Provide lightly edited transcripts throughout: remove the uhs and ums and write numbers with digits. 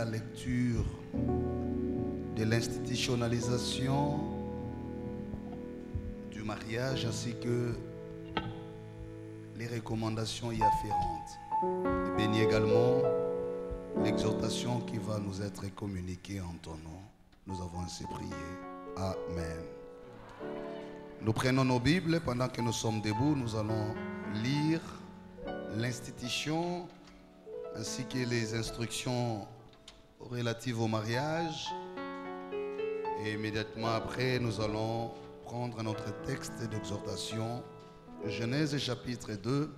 la lecture de l'institutionnalisation du mariage ainsi que les recommandations y afférentes. Et bénis également l'exhortation qui va nous être communiquée en ton nom. Nous avons ainsi prié. Amen. Nous prenons nos Bibles. Pendant que nous sommes debout, nous allons lire l'institution ainsi que les instructions relatives au mariage. Et immédiatement après, nous allons prendre notre texte d'exhortation. Genèse chapitre 2.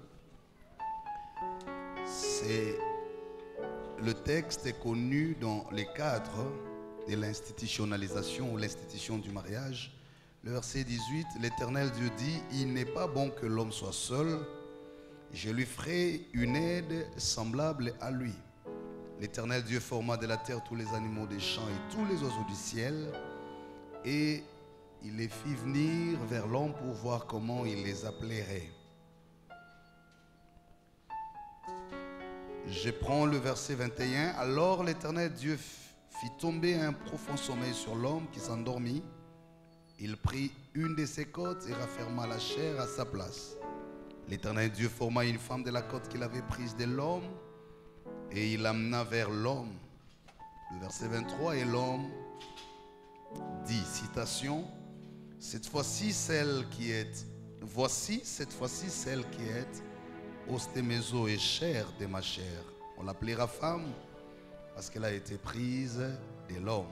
Le texte est connu dans les cadres de l'institutionnalisation ou l'institution du mariage. Le verset 18, l'Éternel Dieu dit, « Il n'est pas bon que l'homme soit seul, je lui ferai une aide semblable à lui. » L'Éternel Dieu forma de la terre tous les animaux des champs et tous les oiseaux du ciel, et il les fit venir vers l'homme pour voir comment il les appellerait. Je prends le verset 21. Alors l'Éternel Dieu fit tomber un profond sommeil sur l'homme qui s'endormit. Il prit une de ses côtes et rafferma la chair à sa place. L'Éternel Dieu forma une femme de la côte qu'il avait prise de l'homme et il l'amena vers l'homme. Le verset 23, et l'homme dit, citation, « Cette fois-ci, celle qui est, voici cette fois-ci celle qui est, os de mes os et chair de ma chair. » On l'appellera femme parce qu'elle a été prise de l'homme.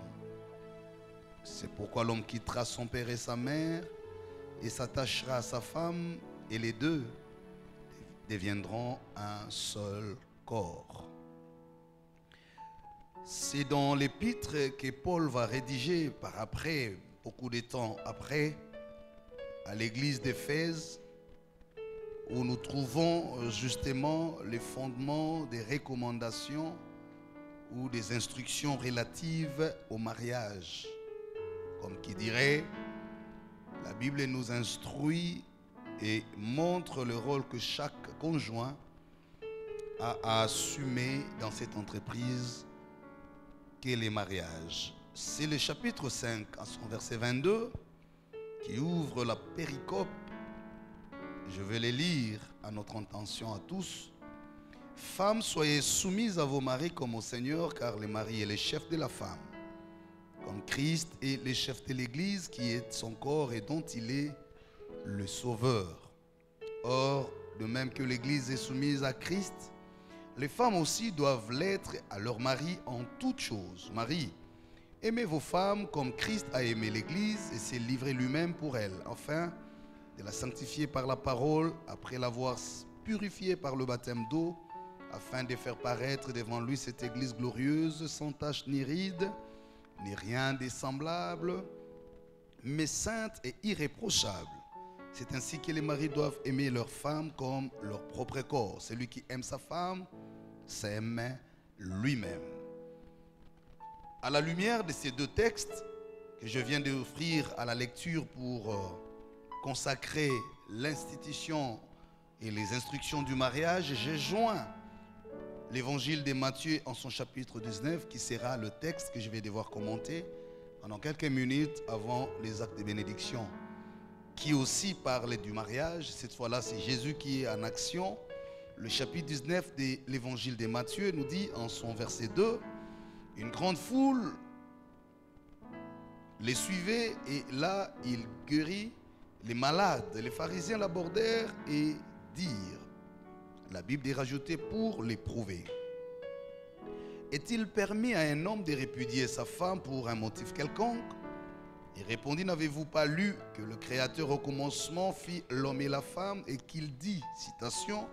C'est pourquoi l'homme quittera son père et sa mère et s'attachera à sa femme et les deux deviendront un seul corps. C'est dans l'épître que Paul va rédiger par après, beaucoup de temps après, à l'église d'Éphèse, où nous trouvons justement les fondements des recommandations ou des instructions relatives au mariage. Comme qui dirait, la Bible nous instruit et montre le rôle que chaque conjoint a à assumer dans cette entreprise qu'est le mariage. C'est le chapitre 5, à son verset 22, qui ouvre la péricope. Je vais les lire à notre intention à tous. « Femmes, soyez soumises à vos maris comme au Seigneur, car le mari est le chef de la femme, comme Christ est le chef de l'Église, qui est son corps et dont il est le sauveur. Or, de même que l'Église est soumise à Christ, les femmes aussi doivent l'être à leur mari en toutes choses. Marie, aimez vos femmes comme Christ a aimé l'Église et s'est livré lui-même pour elle, afin de la sanctifier par la parole, après l'avoir purifiée par le baptême d'eau, afin de faire paraître devant lui cette Église glorieuse, sans tache ni ride, ni rien de semblable, mais sainte et irréprochable. C'est ainsi que les maris doivent aimer leurs femmes comme leur propre corps. Celui qui aime sa femme s'aime lui-même. » À la lumière de ces deux textes que je viens d'offrir à la lecture pour consacrer l'institution et les instructions du mariage, j'ai joint l'évangile de Matthieu en son chapitre 19, qui sera le texte que je vais devoir commenter pendant quelques minutes avant les actes de bénédiction, qui aussi parle du mariage. Cette fois-là, c'est Jésus qui est en action. Le chapitre 19 de l'évangile de Matthieu nous dit en son verset 2, « Une grande foule les suivait et là, il guérit les malades. Les pharisiens l'abordèrent et dirent, la Bible est rajoutée pour l'éprouver. Est-il permis à un homme de répudier sa femme pour un motif quelconque? Il répondit, n'avez-vous pas lu que le Créateur au commencement fit l'homme et la femme et qu'il dit, citation,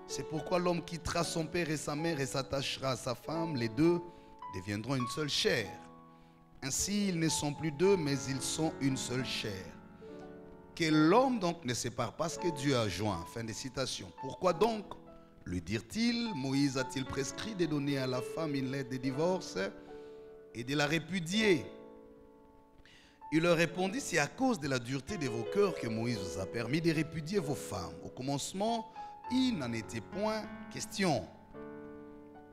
c'est pourquoi l'homme quittera son père et sa mère et s'attachera à sa femme, les deux deviendront une seule chair. Ainsi, ils ne sont plus deux, mais ils sont une seule chair. Que l'homme donc ne sépare pas ce que Dieu a joint. » Fin de citation. Pourquoi donc, lui dirent-ils, Moïse a-t-il prescrit de donner à la femme une lettre de divorce et de la répudier? Il leur répondit, c'est à cause de la dureté de vos cœurs que Moïse vous a permis de répudier vos femmes. Au commencement, il n'en était point question.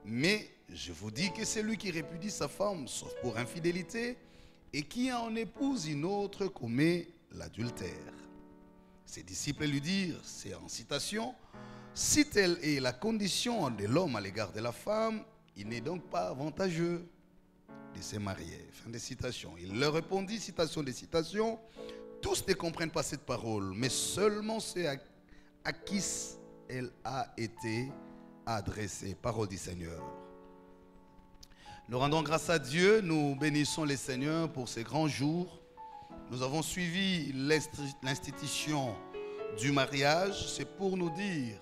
Mais je vous dis que c'est lui qui répudie sa femme, sauf pour infidélité, et qui en épouse une autre commet l'adultère. Ses disciples lui dirent, c'est en citation, si telle est la condition de l'homme à l'égard de la femme, il n'est donc pas avantageux de se marier. Fin de citation. Il leur répondit, citation des citations, tous ne comprennent pas cette parole, mais seulement ceux à qui elle a été adressée. Parole du Seigneur. Nous rendons grâce à Dieu, nous bénissons les Seigneurs pour ces grands jours. Nous avons suivi l'institution du mariage, c'est pour nous dire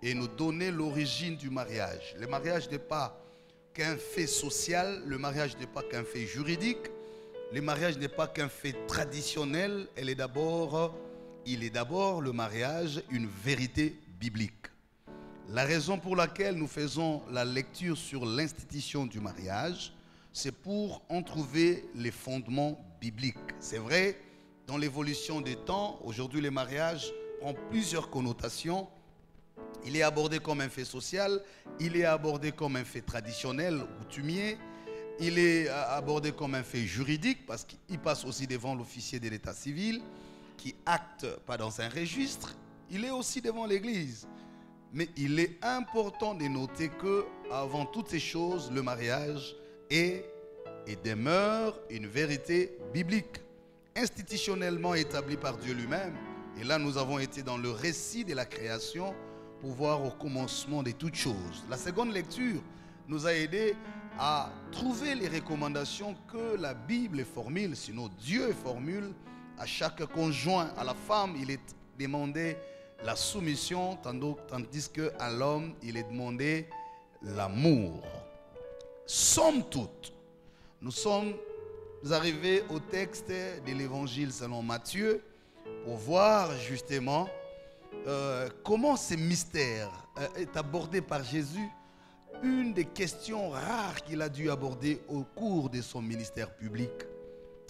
et nous donner l'origine du mariage. Le mariage n'est pas qu'un fait social, le mariage n'est pas qu'un fait juridique, le mariage n'est pas qu'un fait traditionnel, il est d'abord le mariage une vérité biblique. La raison pour laquelle nous faisons la lecture sur l'institution du mariage, c'est pour en trouver les fondements bibliques. C'est vrai, dans l'évolution des temps, aujourd'hui le mariage prend plusieurs connotations. Il est abordé comme un fait social, il est abordé comme un fait traditionnel, coutumier, il est abordé comme un fait juridique parce qu'il passe aussi devant l'officier de l'état civil qui acte pas dans un registre, il est aussi devant l'église. Mais il est important de noter que avant toutes ces choses, le mariage est et demeure une vérité biblique, institutionnellement établie par Dieu lui-même. Et là, nous avons été dans le récit de la création pour voir au commencement de toutes choses. La seconde lecture nous a aidé à trouver les recommandations que la Bible formule, sinon Dieu formule à chaque conjoint. À la femme, il est demandé la soumission, tandis qu'à l'homme, il est demandé l'amour. Somme toute, nous sommes arrivés au texte de l'évangile selon Matthieu pour voir justement comment ce mystère est abordé par Jésus. Une des questions rares qu'il a dû aborder au cours de son ministère public.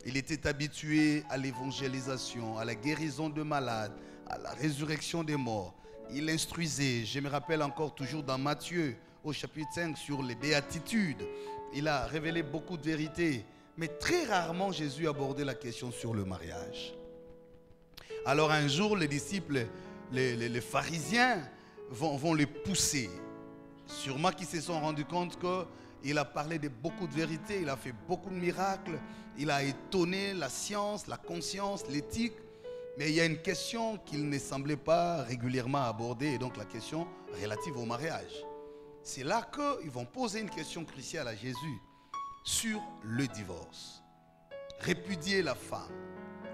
Il était habitué à l'évangélisation, à la guérison de malades, à la résurrection des morts. Il instruisait, je me rappelle encore toujours dans Matthieu, au chapitre 5, sur les béatitudes. Il a révélé beaucoup de vérités, mais très rarement Jésus abordait la question sur le mariage. Alors un jour, les disciples, les pharisiens vont les pousser. Sûrement qu'ils se sont rendus compte qu'il a parlé de beaucoup de vérités, il a fait beaucoup de miracles, il a étonné la science, la conscience, l'éthique. Mais il y a une question qu'il ne semblait pas régulièrement aborder, et donc la question relative au mariage. C'est là qu'ils vont poser une question cruciale à Jésus sur le divorce. Répudier la femme.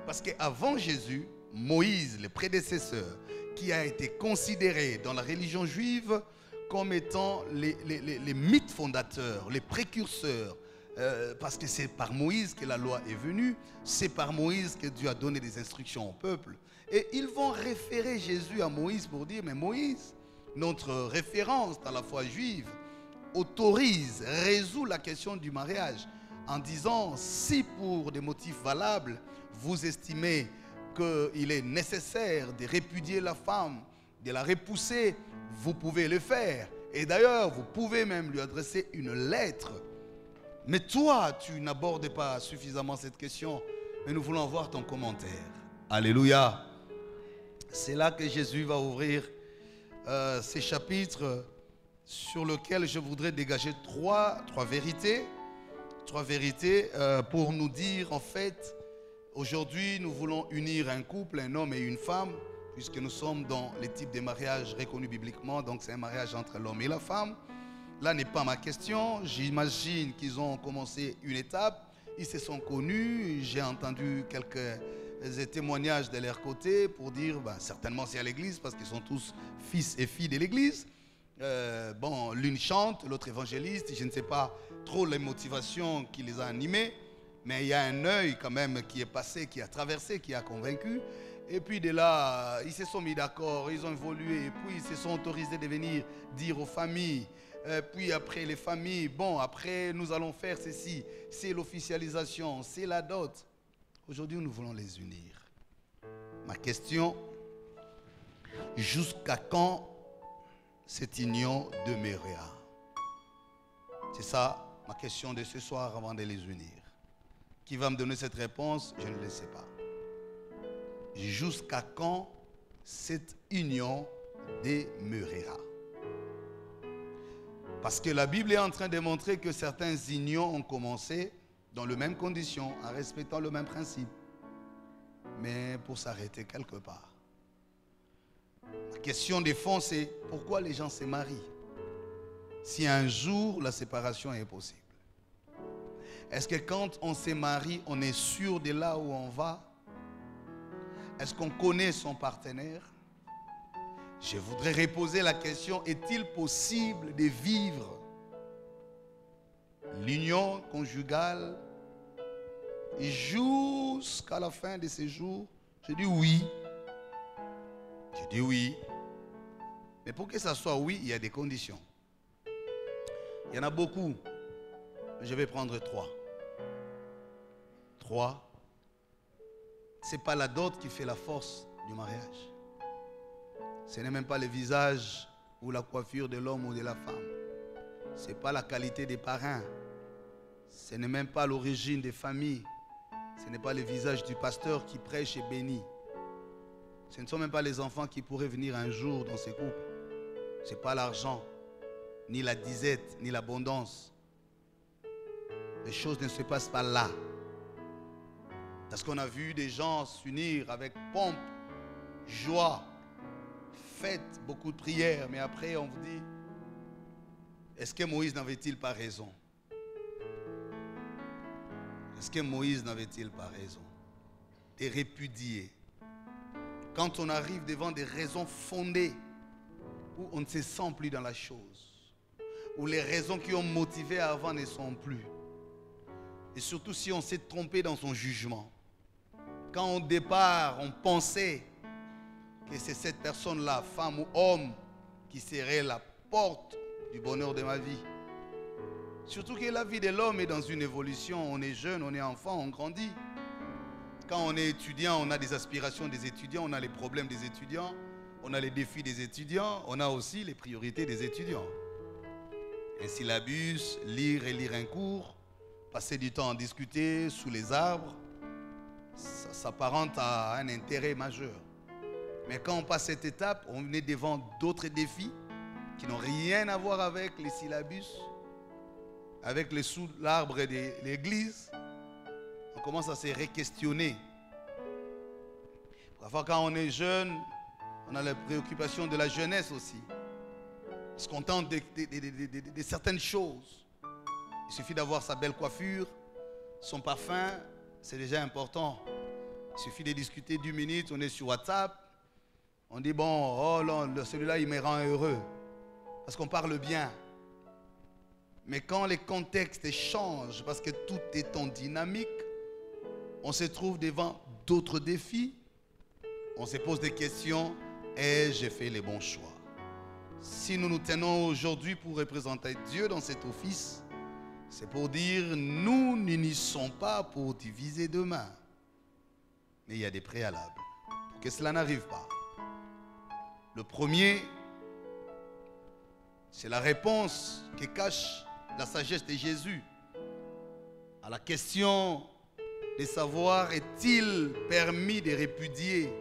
Parce qu'avant Jésus, Moïse, le prédécesseur, qui a été considéré dans la religion juive comme étant les mythes fondateurs, les précurseurs, parce que c'est par Moïse que la loi est venue, c'est par Moïse que Dieu a donné des instructions au peuple. Et ils vont référer Jésus à Moïse pour dire, mais Moïse, notre référence dans la foi juive, autorise, résout la question du mariage en disant, si pour des motifs valables, vous estimez qu'il est nécessaire de répudier la femme, de la repousser, vous pouvez le faire. Et d'ailleurs, vous pouvez même lui adresser une lettre. Mais toi, tu n'abordes pas suffisamment cette question. Mais nous voulons voir ton commentaire. Alléluia. C'est là que Jésus va ouvrir ces chapitres sur lesquels je voudrais dégager trois vérités. Trois vérités pour nous dire, en fait, aujourd'hui, nous voulons unir un couple, un homme et une femme, puisque nous sommes dans les types de mariages reconnus bibliquement. Donc, c'est un mariage entre l'homme et la femme. Là n'est pas ma question. J'imagine qu'ils ont commencé une étape. Ils se sont connus. J'ai entendu quelques témoignages de leur côté pour dire, certainement c'est à l'église parce qu'ils sont tous fils et filles de l'église. L'une chante, l'autre évangéliste. Je ne sais pas trop les motivations qui les a animés. Mais il y a un œil quand même qui est passé, qui a traversé, qui a convaincu. Et puis de là, ils se sont mis d'accord, ils ont évolué. Et puis ils se sont autorisés de venir dire aux familles. Puis après les familles, après nous allons faire ceci, c'est l'officialisation, c'est la dot. Aujourd'hui, nous voulons les unir. Ma question, jusqu'à quand cette union demeurera? C'est ça ma question de ce soir avant de les unir. Qui va me donner cette réponse? Je ne le sais pas. Jusqu'à quand cette union demeurera? Parce que la Bible est en train de montrer que certaines unions ont commencé dans les mêmes conditions, en respectant le même principe, mais pour s'arrêter quelque part. La question de fond, c'est pourquoi les gens se marient si un jour la séparation est possible? Est-ce que quand on se marie, on est sûr de là où on va? Est-ce qu'on connaît son partenaire? Je voudrais reposer la question, est-il possible de vivre l'union conjugale jusqu'à la fin de ses jours? Je dis oui. Je dis oui. Mais pour que ça soit oui, il y a des conditions. Il y en a beaucoup. Je vais prendre 3. 3. Ce n'est pas la dot qui fait la force du mariage. Ce n'est même pas le visage ou la coiffure de l'homme ou de la femme. Ce n'est pas la qualité des parrains. Ce n'est même pas l'origine des familles. Ce n'est pas le visage du pasteur qui prêche et bénit. Ce ne sont même pas les enfants qui pourraient venir un jour dans ces couples. Ce n'est pas l'argent, ni la disette, ni l'abondance. Les choses ne se passent pas là. Parce qu'on a vu des gens s'unir avec pompe, joie, fête, beaucoup de prières. Mais après, on vous dit, est-ce que Moïse n'avait-il pas raison? Est-ce que Moïse n'avait-il pas raison de répudier? Quand on arrive devant des raisons fondées, où on ne se sent plus dans la chose, où les raisons qui ont motivé avant ne sont plus, et surtout si on s'est trompé dans son jugement. Quand au départ on pensait que c'est cette personne-là, femme ou homme, qui serait la porte du bonheur de ma vie. Surtout que la vie de l'homme est dans une évolution. On est jeune, on est enfant, on grandit. Quand on est étudiant, on a des aspirations des étudiants, on a les problèmes des étudiants, on a les défis des étudiants, on a aussi les priorités des étudiants. Un syllabus, lire et lire un cours, passer du temps à discuter sous les arbres, ça s'apparente à un intérêt majeur. Mais quand on passe cette étape, on est devant d'autres défis qui n'ont rien à voir avec les syllabus, avec les sous l'arbre de l'église. On commence à se re-questionner. Parfois, quand on est jeune, on a la préoccupation de la jeunesse aussi. On se contente de certaines choses. Il suffit d'avoir sa belle coiffure, son parfum, c'est déjà important. Il suffit de discuter 10 minutes, on est sur WhatsApp. On dit, bon, oh non, celui-là, il me rend heureux. Parce qu'on parle bien. Mais quand les contextes changent, parce que tout est en dynamique, on se trouve devant d'autres défis. On se pose des questions. Ai-je fait les bons choix? Si nous nous tenons aujourd'hui pour représenter Dieu dans cet office, c'est pour dire, nous n'unissons pas pour diviser demain. Mais il y a des préalables pour que cela n'arrive pas. Le premier, c'est la réponse que cache la sagesse de Jésus à la question de savoir, est-il permis de répudier?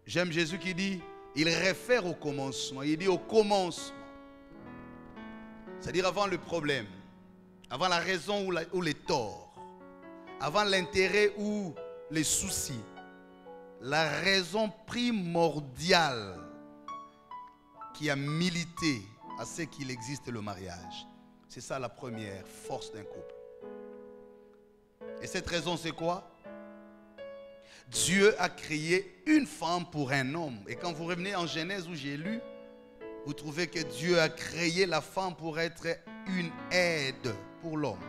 J'aime Jésus qui dit, il réfère au commencement. Il dit au commencement. C'est-à-dire avant le problème, avant la raison ou les torts, avant l'intérêt ou les soucis. La raison primordiale qui a milité à ce qu'il existe le mariage. C'est ça la première force d'un couple. Et cette raison, c'est quoi? Dieu a créé une femme pour un homme. Et quand vous revenez en Genèse où j'ai lu, vous trouvez que Dieu a créé la femme pour être une aide pour l'homme.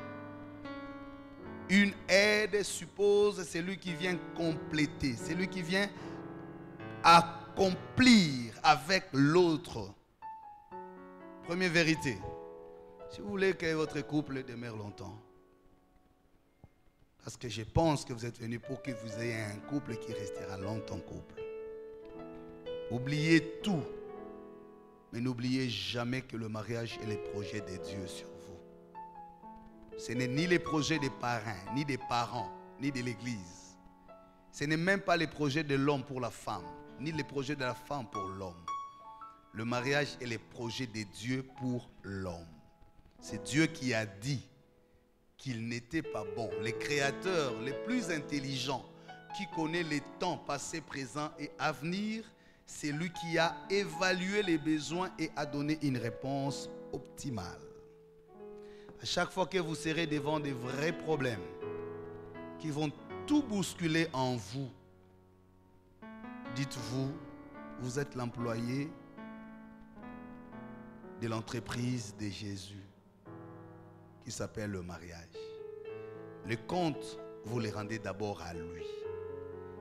Une aide suppose celui qui vient compléter, celui qui vient accomplir avec l'autre. Première vérité, si vous voulez que votre couple demeure longtemps, parce que je pense que vous êtes venu pour que vous ayez un couple qui restera longtemps couple. Oubliez tout. Mais n'oubliez jamais que le mariage est le projet de Dieu sur vous. Ce n'est ni les projets des parrains, ni des parents, ni de l'église. Ce n'est même pas les projets de l'homme pour la femme, ni les projets de la femme pour l'homme. Le mariage est le projet de Dieu pour l'homme. C'est Dieu qui a dit qu'il n'était pas bon. Les créateurs les plus intelligents qui connaît les temps passés, présents et à venir, c'est lui qui a évalué les besoins et a donné une réponse optimale. À chaque fois que vous serez devant des vrais problèmes qui vont tout bousculer en vous, dites-vous, vous êtes l'employé de l'entreprise de Jésus qui s'appelle le mariage. Le compte, vous le rendez d'abord à lui.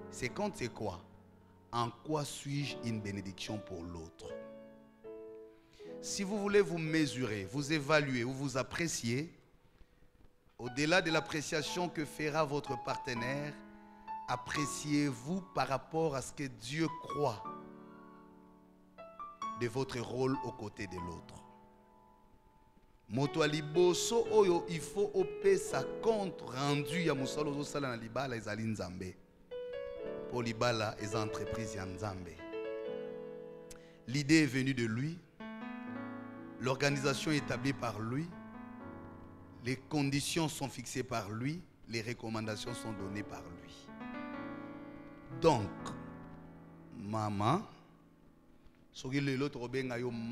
Ce compte, c'est quoi? En quoi suis-je une bénédiction pour l'autre? Si vous voulez vous mesurer, vous évaluer ou vous apprécier, au-delà de l'appréciation que fera votre partenaire, appréciez-vous par rapport à ce que Dieu croit de votre rôle aux côtés de l'autre. Moto aliboso oyo il faut opé sa compte rendu ya musalo zo sala na libala ezali nzambe. Pour libala et entreprises ya nzambe. L'idée est venue de lui. L'organisation est établie par lui. Les conditions sont fixées par lui. Les recommandations sont données par lui. Donc, maman,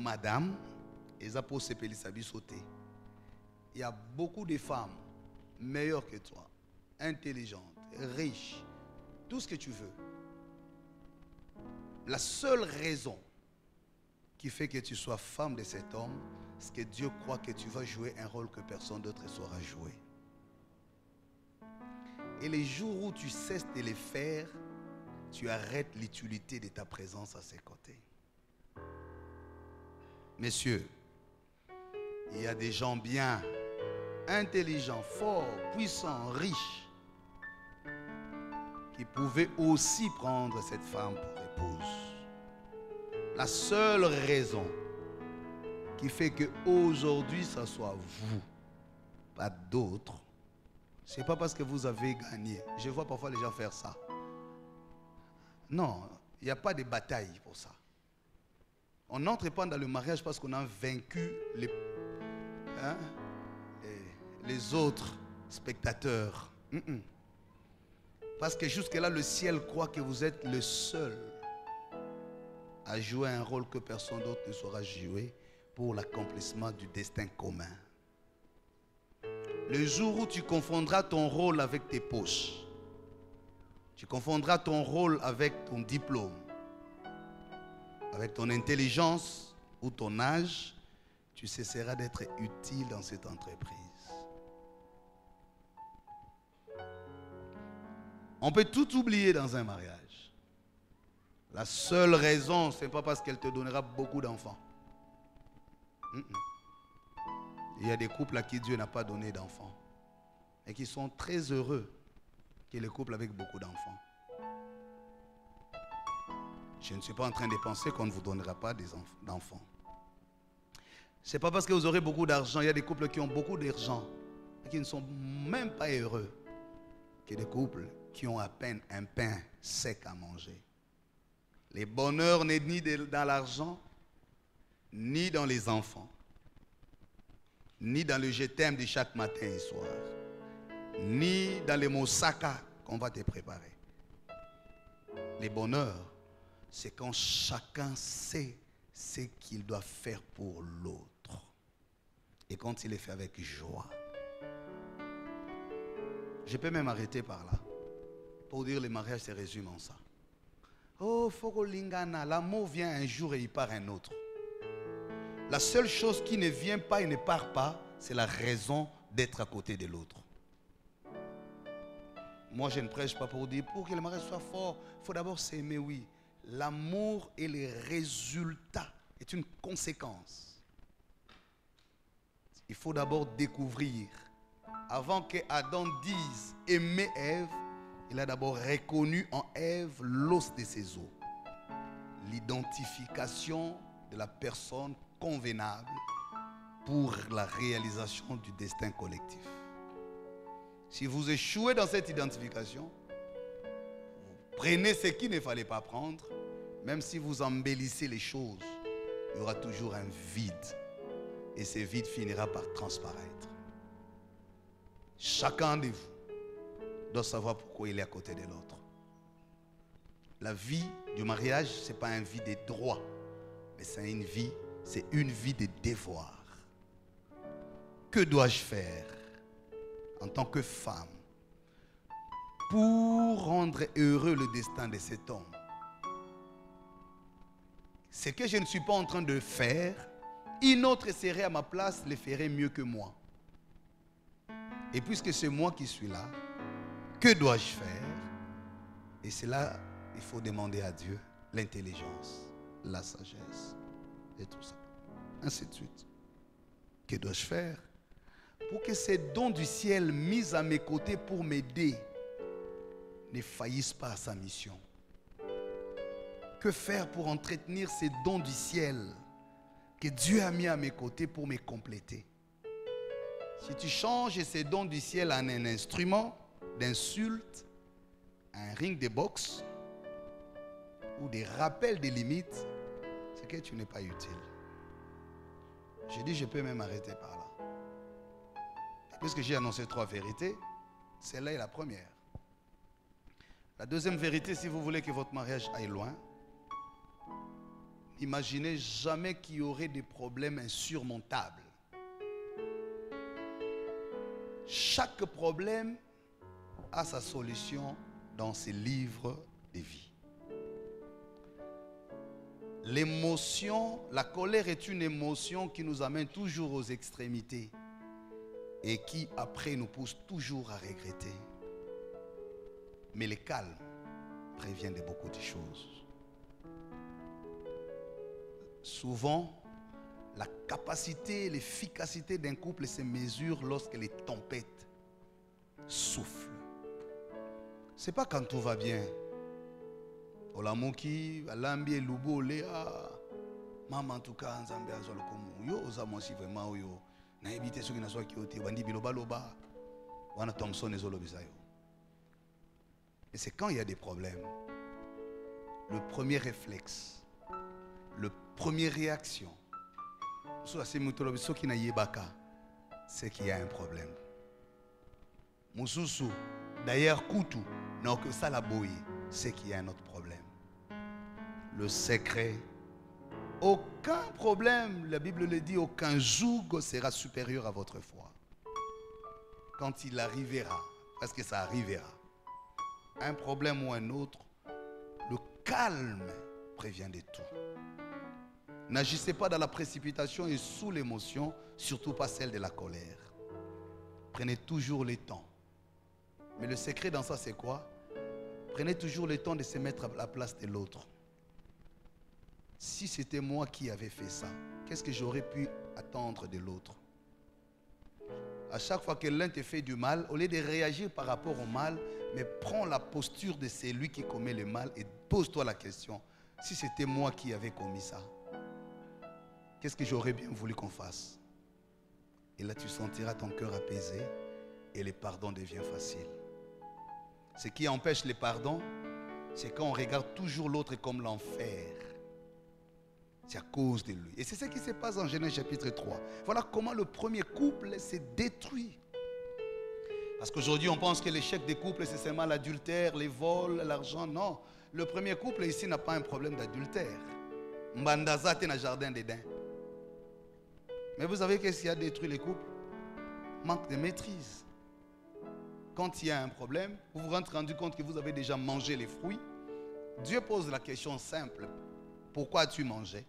madame, il y a beaucoup de femmes meilleures que toi, intelligentes, riches, tout ce que tu veux. La seule raison qui fait que tu sois femme de cet homme, c'est que Dieu croit que tu vas jouer un rôle que personne d'autre ne saura jouer. Et les jours où tu cesses de le faire, tu arrêtes l'utilité de ta présence à ses côtés. Messieurs, il y a des gens bien intelligents, forts, puissants, riches, qui pouvaient aussi prendre cette femme pour épouse. La seule raison qui fait qu'aujourd'hui, ça soit vous, pas d'autres, ce n'est pas parce que vous avez gagné. Je vois parfois les gens faire ça. Non, il n'y a pas de bataille pour ça. On n'entre pas dans le mariage parce qu'on a vaincu les autres spectateurs. Parce que jusque-là, le ciel croit que vous êtes le seul à jouer un rôle que personne d'autre ne saura jouer pour l'accomplissement du destin commun. Le jour où tu confondras ton rôle avec tes poches, tu confondras ton rôle avec ton diplôme, avec ton intelligence ou ton âge, tu cesseras d'être utile dans cette entreprise. On peut tout oublier dans un mariage. La seule raison, ce n'est pas parce qu'elle te donnera beaucoup d'enfants. Il y a des couples à qui Dieu n'a pas donné d'enfants et qui sont très heureux que les couples avec beaucoup d'enfants. Je ne suis pas en train de penser qu'on ne vous donnera pas d'enfants. Ce n'est pas parce que vous aurez beaucoup d'argent. Il y a des couples qui ont beaucoup d'argent et qui ne sont même pas heureux que des couples qui ont à peine un pain sec à manger. Le bonheur n'est ni dans l'argent, ni dans les enfants, ni dans le je t'aime de chaque matin et soir, ni dans les moussaka qu'on va te préparer. Le bonheur, c'est quand chacun sait ce qu'il doit faire pour l'autre. Et quand il est fait avec joie. Je peux même arrêter par là. Pour dire le mariage se résume en ça. Oh, Fogolingana, l'amour vient un jour et il part un autre. La seule chose qui ne vient pas et ne part pas, c'est la raison d'être à côté de l'autre. Moi, je ne prêche pas pour dire, pour que le mariage soit fort, il faut d'abord s'aimer, oui. L'amour est le résultat, est une conséquence. Il faut d'abord découvrir. Avant que Adam dise aimer Ève, il a d'abord reconnu en Ève l'os de ses os. L'identification de la personne convenable pour la réalisation du destin collectif. Si vous échouez dans cette identification, vous prenez ce qu'il ne fallait pas prendre, même si vous embellissez les choses, il y aura toujours un vide. Et ce vide finira par transparaître. Chacun de vous doit savoir pourquoi il est à côté de l'autre. La vie du mariage, ce n'est pas une vie de droits, mais c'est une vie de devoirs. Que dois-je faire en tant que femme pour rendre heureux le destin de cet homme? Ce que je ne suis pas en train de faire, une autre serait à ma place, le ferait mieux que moi. Et puisque c'est moi qui suis là, que dois-je faire? Et c'est là, il faut demander à Dieu l'intelligence, la sagesse et tout ça. Ainsi de suite. Que dois-je faire pour que ces dons du ciel mis à mes côtés pour m'aider ne faillissent pas à sa mission? Que faire pour entretenir ces dons du ciel que Dieu a mis à mes côtés pour me compléter? Si tu changes ces dons du ciel en un instrument d'insulte, un ring de boxe ou des rappels des limites, c'est que tu n'es pas utile. J'ai dit, je peux même arrêter par là. Et puisque j'ai annoncé 3 vérités, celle-là est la première. La deuxième vérité, si vous voulez que votre mariage aille loin, imaginez jamais qu'il y aurait des problèmes insurmontables. Chaque problème a sa solution dans ces livres de vie. L'émotion, la colère est une émotion qui nous amène toujours aux extrémités et qui après nous pousse toujours à regretter. Mais le calme prévient de beaucoup de choses. Souvent, la capacité, l'efficacité d'un couple se mesure lorsque les tempêtes soufflent. Ce n'est pas quand tout va bien. Olamuki, Alambi, Lubo, Léa, Maman, en tout cas, Nzambe, Azolokomu, Yo, Ozamosi, vraiment, Yo, Naïbité, ceux qui n'ont pas qui Bandi, Biloba, Loba, Wana Thompson, et Zolobisayo. Et c'est quand il y a des problèmes, le premier réflexe, le première réaction, c'est qu'il y a un problème. Moussousou, d'ailleurs, Koutou, non que ça la bouille, c'est qu'il y a un autre problème. Le secret, aucun problème, la Bible le dit, aucun joug sera supérieur à votre foi. Quand il arrivera, parce que ça arrivera, un problème ou un autre, le calme prévient de tout. N'agissez pas dans la précipitation et sous l'émotion, surtout pas celle de la colère. Prenez toujours le temps. Mais le secret dans ça, c'est quoi? Prenez toujours le temps de se mettre à la place de l'autre. Si c'était moi qui avais fait ça, qu'est-ce que j'aurais pu attendre de l'autre? À chaque fois que l'un te fait du mal, au lieu de réagir par rapport au mal, mais prends la posture de celui qui commet le mal et pose-toi la question. Si c'était moi qui avais commis ça, qu'est-ce que j'aurais bien voulu qu'on fasse? Et là, tu sentiras ton cœur apaisé et le pardon devient facile. Ce qui empêche le pardon, c'est quand on regarde toujours l'autre comme l'enfer. C'est à cause de lui. Et c'est ce qui se passe en Genèse chapitre 3. Voilà comment le premier couple s'est détruit. Parce qu'aujourd'hui, on pense que l'échec des couples, c'est seulement l'adultère, les vols, l'argent. Non. Le premier couple ici n'a pas un problème d'adultère. Mbandazate na jardin d'Éden. Mais vous savez qu'est-ce qui a détruit les couples? Manque de maîtrise. Quand il y a un problème, vous vous rendez rendu compte que vous avez déjà mangé les fruits. Dieu pose la question simple. Pourquoi as-tu mangé?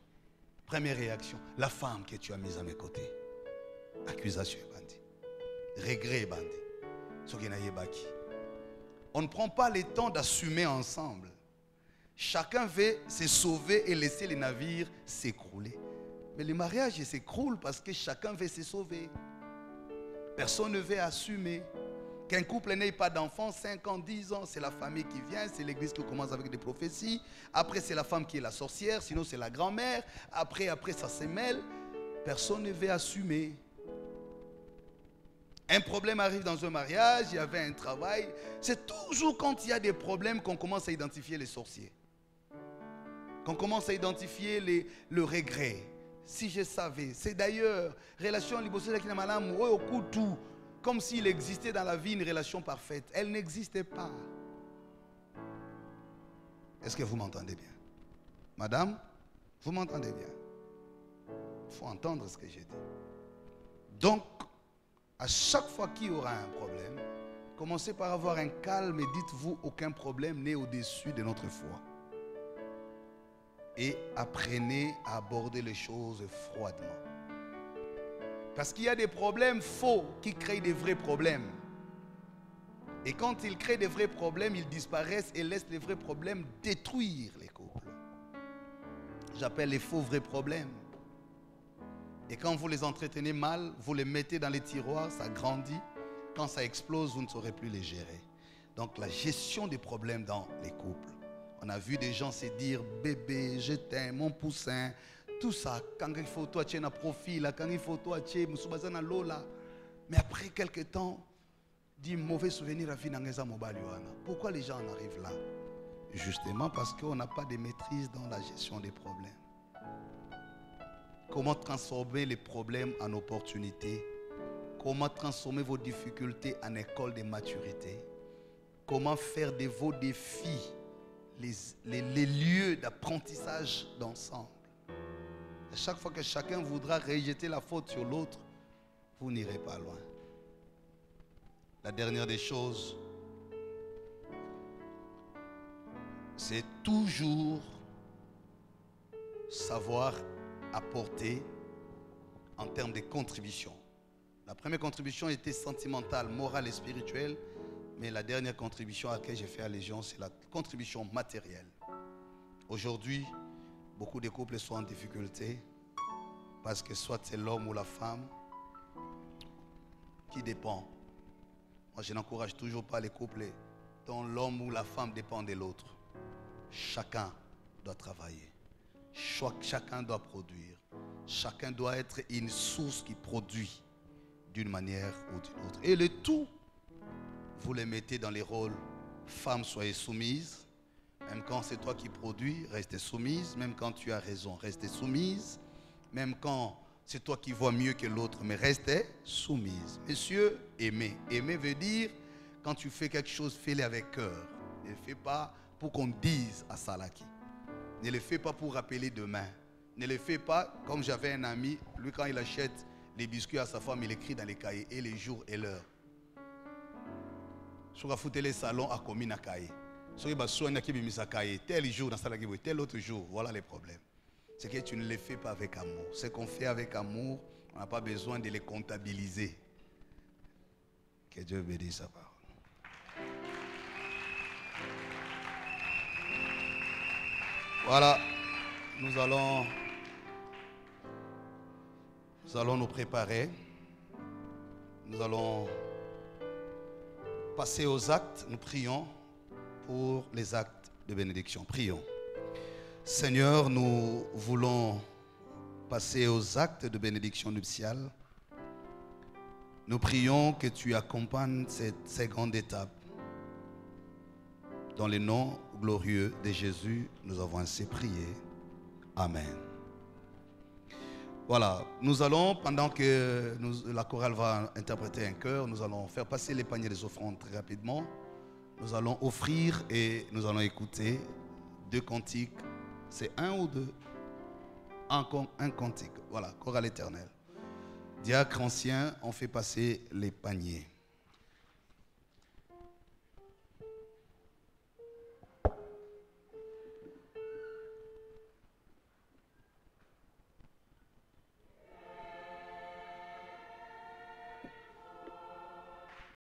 Première réaction, la femme que tu as mise à mes côtés. Accusation bandi. Regret bandi. On ne prend pas le temps d'assumer ensemble. Chacun veut se sauver et laisser les navires s'écrouler. Mais le mariage s'écroule parce que chacun veut se sauver. Personne ne veut assumer. qu'un couple n'ait pas d'enfants, 5 ans, 10 ans, c'est la famille qui vient, c'est l'église qui commence avec des prophéties. Après, c'est la femme qui est la sorcière, sinon c'est la grand-mère. Après, ça se mêle. Personne ne veut assumer. Un problème arrive dans un mariage, il y avait un travail. C'est toujours quand il y a des problèmes qu'on commence à identifier les sorciers. Qu'on commence à identifier le regret. Si je savais. C'est d'ailleurs, relation libosée avec la madame, tout, comme s'il existait dans la vie une relation parfaite. Elle n'existait pas. Est-ce que vous m'entendez bien? Madame, vous m'entendez bien? Il faut entendre ce que j'ai dit. Donc, à chaque fois qu'il y aura un problème, commencez par avoir un calme et dites-vous, aucun problème n'est au-dessus de notre foi. Et apprenez à aborder les choses froidement. Parce qu'il y a des problèmes faux qui créent des vrais problèmes. Et quand ils créent des vrais problèmes, ils disparaissent et laissent les vrais problèmes détruire les couples. J'appelle les faux vrais problèmes. Et quand vous les entretenez mal, vous les mettez dans les tiroirs, ça grandit. Quand ça explose, vous ne saurez plus les gérer. Donc la gestion des problèmes dans les couples. On a vu des gens se dire, bébé, je t'aime, mon poussin, tout ça. Quand il faut toi, tu es un profil, quand il faut toi, tu es un lola. Mais après quelques temps, dit mauvais souvenir à Finangaza Mobaliwana. Pourquoi les gens en arrivent là? Justement parce qu'on n'a pas de maîtrise dans la gestion des problèmes. Comment transformer les problèmes en opportunités? Comment transformer vos difficultés en école de maturité? Comment faire de vos défis les lieux d'apprentissage d'ensemble? À chaque fois que chacun voudra rejeter la faute sur l'autre, vous n'irez pas loin. La dernière des choses, c'est toujours savoir apporter en termes de contribution. La première contribution était sentimentale, morale et spirituelle, mais la dernière contribution à laquelle j'ai fait allégeance, c'est la contribution matérielle. Aujourd'hui, beaucoup de couples sont en difficulté parce que soit c'est l'homme ou la femme qui dépend. Moi, je n'encourage toujours pas les couples dont l'homme ou la femme dépend de l'autre. Chacun doit travailler. Chacun doit produire. Chacun doit être une source qui produit d'une manière ou d'une autre. Et le tout, vous les mettez dans les rôles. Femme, soyez soumise. Même quand c'est toi qui produis, restez soumise. Même quand tu as raison, restez soumise. Même quand c'est toi qui vois mieux que l'autre, mais restez soumise. Messieurs, aimez. Aimer veut dire, quand tu fais quelque chose, fais-le avec cœur. Ne le fais pas pour qu'on dise à Salaki. Ne le fais pas pour rappeler demain. Ne le fais pas comme j'avais un ami, lui quand il achète les biscuits à sa femme, il écrit dans les cahiers et les jours et l'heure. Si vous foutez les salons à commune à cahier. Si vous soignez qui bimisa cahier, tel jour dans Salaki, tel autre jour, voilà les problèmes. C'est que tu ne les fais pas avec amour. Ce qu'on fait avec amour, on n'a pas besoin de les comptabiliser. Que Dieu bénisse sa parole. Voilà, nous allons nous préparer. Nous allons passer aux actes. Nous prions pour les actes de bénédiction. Prions. Seigneur, nous voulons passer aux actes de bénédiction nuptiale. Nous prions que tu accompagnes cette seconde étape. Dans le nom glorieux de Jésus, nous avons ainsi prié. Amen. Voilà, nous allons, pendant que la chorale va interpréter un chœur, nous allons faire passer les paniers des offrandes très rapidement. Nous allons offrir et nous allons écouter 2 cantiques. C'est 1 ou 2? Un cantique. Voilà, chorale éternelle. Diacre ancien, on fait passer les paniers.